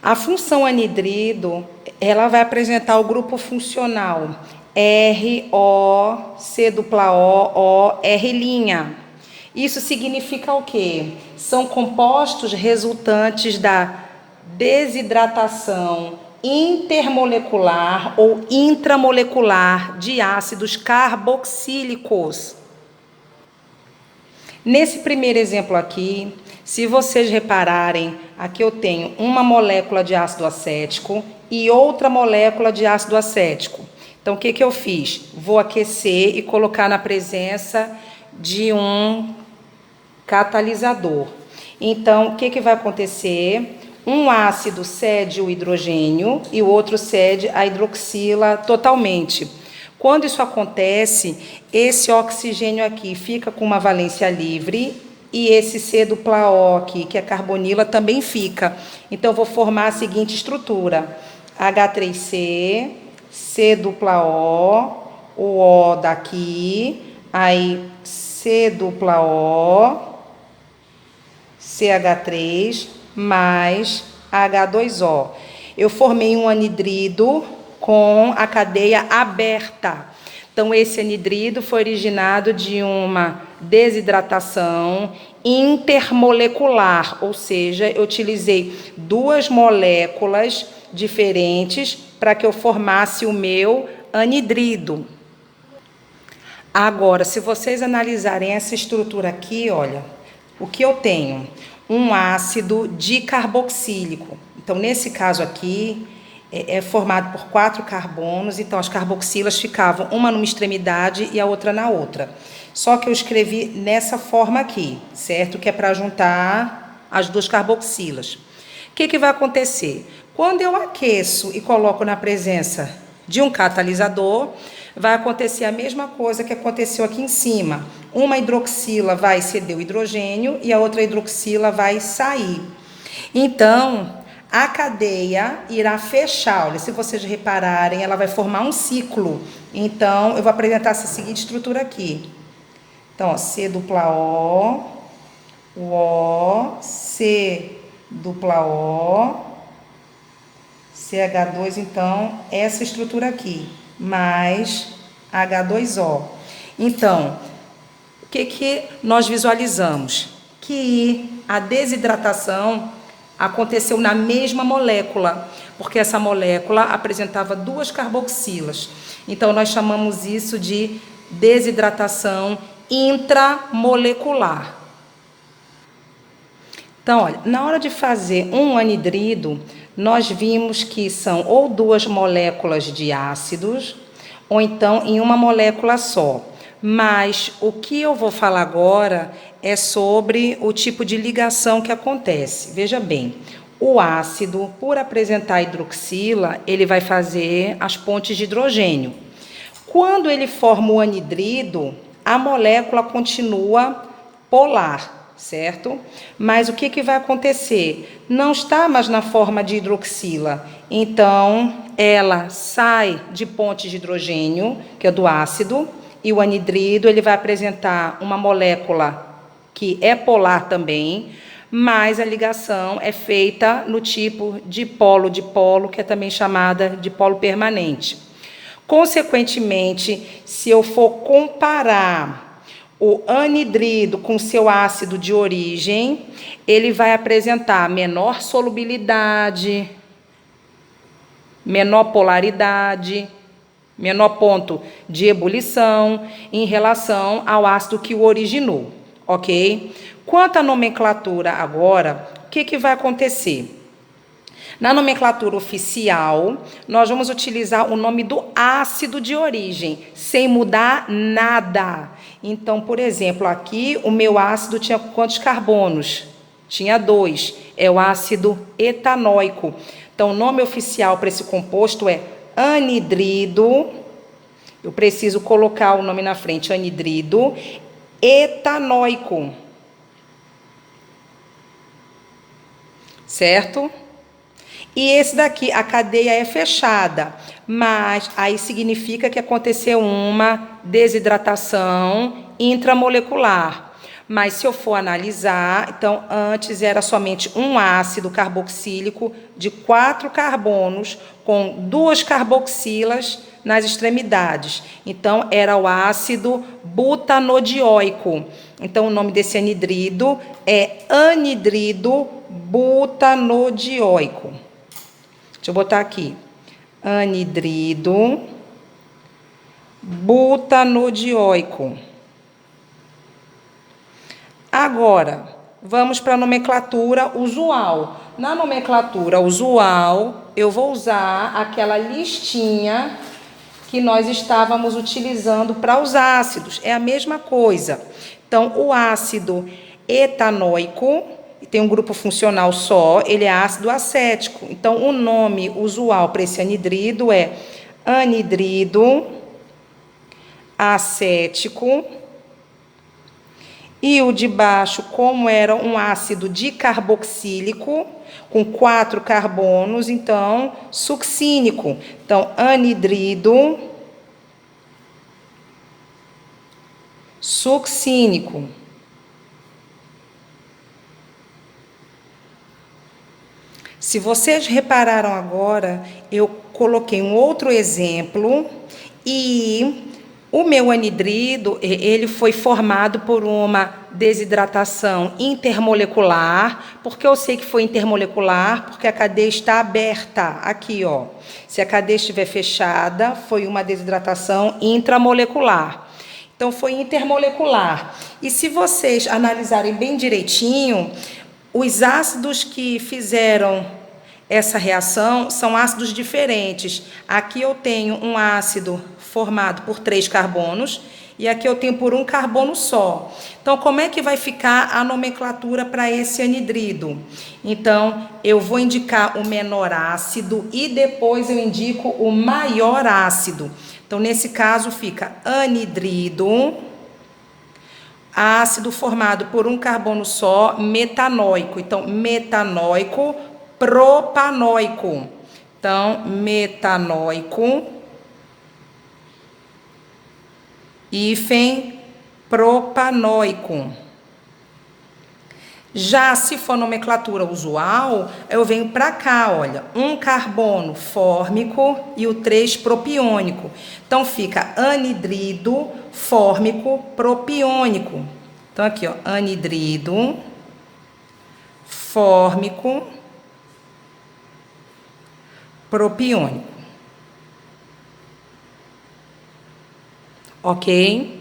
A função anidrido, ela vai apresentar o grupo funcional ROCOOR'. Isso significa o quê? São compostos resultantes da desidratação intermolecular ou intramolecular de ácidos carboxílicos. Nesse primeiro exemplo aqui, se vocês repararem, aqui eu tenho uma molécula de ácido acético e outra molécula de ácido acético. Então, o que eu fiz? Vou aquecer e colocar na presença de um catalisador. Então, o que vai acontecer? Um ácido cede o hidrogênio e o outro cede a hidroxila totalmente. Quando isso acontece, esse oxigênio aqui fica com uma valência livre e esse C dupla O aqui, que é carbonila, também fica. Então, eu vou formar a seguinte estrutura: H3C, C dupla o O daqui, aí C dupla O, CH3, mais H2O. Eu formei um anidrido com a cadeia aberta. Então, esse anidrido foi originado de uma desidratação intermolecular, ou seja, eu utilizei duas moléculas diferentes para que eu formasse o meu anidrido. Agora, se vocês analisarem essa estrutura aqui, olha, o que eu tenho? Um ácido dicarboxílico. Então, nesse caso aqui, é formado por 4 carbonos, então as carboxilas ficavam uma numa extremidade e a outra na outra. Só que eu escrevi nessa forma aqui, certo? Que é para juntar as duas carboxilas. O que vai acontecer? Quando eu aqueço e coloco na presença de um catalisador, vai acontecer a mesma coisa que aconteceu aqui em cima. Uma hidroxila vai ceder o hidrogênio e a outra hidroxila vai sair. Então, a cadeia irá fechar. Olha, se vocês repararem, ela vai formar um ciclo. Então, eu vou apresentar essa seguinte estrutura aqui. Então, ó, C dupla O, C dupla O, CH2, então, essa estrutura aqui, mais H2O. Então, o que nós visualizamos? Que a desidratação aconteceu na mesma molécula, porque essa molécula apresentava duas carboxilas. Então, nós chamamos isso de desidratação intramolecular. Então, olha, na hora de fazer um anidrido, nós vimos que são ou duas moléculas de ácidos, ou então em uma molécula só. Mas o que eu vou falar agora é sobre o tipo de ligação que acontece. Veja bem, o ácido, por apresentar hidroxila, ele vai fazer as pontes de hidrogênio. Quando ele forma o anidrido, a molécula continua polar, certo? Mas o que vai acontecer? Não está mais na forma de hidroxila. Então, ela sai de ponte de hidrogênio, que é do ácido, e o anidrido ele vai apresentar uma molécula que é polar também, mas a ligação é feita no tipo dipolo-dipolo, que é também chamada de polo permanente. Consequentemente, se eu for comparar o anidrido com seu ácido de origem, ele vai apresentar menor solubilidade, menor polaridade, menor ponto de ebulição em relação ao ácido que o originou, ok? Quanto à nomenclatura agora, o que vai acontecer? Na nomenclatura oficial, nós vamos utilizar o nome do ácido de origem, sem mudar nada. Então, por exemplo, aqui o meu ácido tinha quantos carbonos? Tinha 2, é o ácido etanóico. Então, o nome oficial para esse composto é anidrido, eu preciso colocar o nome na frente, anidrido etanóico, certo? E esse daqui, a cadeia é fechada, mas aí significa que aconteceu uma desidratação intramolecular. Mas se eu for analisar, então antes era somente um ácido carboxílico de 4 carbonos com 2 carboxilas nas extremidades. Então era o ácido butanodioico. Então o nome desse anidrido é anidrido butanodioico. Deixa eu botar aqui. Anidrido butanodioico. Agora, vamos para a nomenclatura usual. Na nomenclatura usual, eu vou usar aquela listinha que nós estávamos utilizando para os ácidos. É a mesma coisa. Então, o ácido etanoico, tem um grupo funcional só, ele é ácido acético. Então, o nome usual para esse anidrido é anidrido acético. E o de baixo, como era um ácido dicarboxílico, com 4 carbonos, então, succínico. Então, anidrido succínico. Se vocês repararam agora, eu coloquei um outro exemplo e o meu anidrido, ele foi formado por uma desidratação intermolecular. Por que eu sei que foi intermolecular? Porque a cadeia está aberta, aqui, ó. Se a cadeia estiver fechada, foi uma desidratação intramolecular. Então, foi intermolecular. E se vocês analisarem bem direitinho, os ácidos que fizeram essa reação são ácidos diferentes. Aqui eu tenho um ácido formado por 3 carbonos e aqui eu tenho por um carbono só. Então, como é que vai ficar a nomenclatura para esse anidrido? Então, eu vou indicar o menor ácido e depois eu indico o maior ácido. Então, nesse caso, fica anidrido, ácido formado por um carbono só, metanóico. Então, metanóico, propanóico. Então, metanóico, hífen propanóico. Já se for nomenclatura usual, eu venho para cá, olha, um carbono fórmico e o 3 propiônico. Então, fica anidrido fórmico propiônico. Então, aqui, ó, anidrido fórmico propiônico. Ok?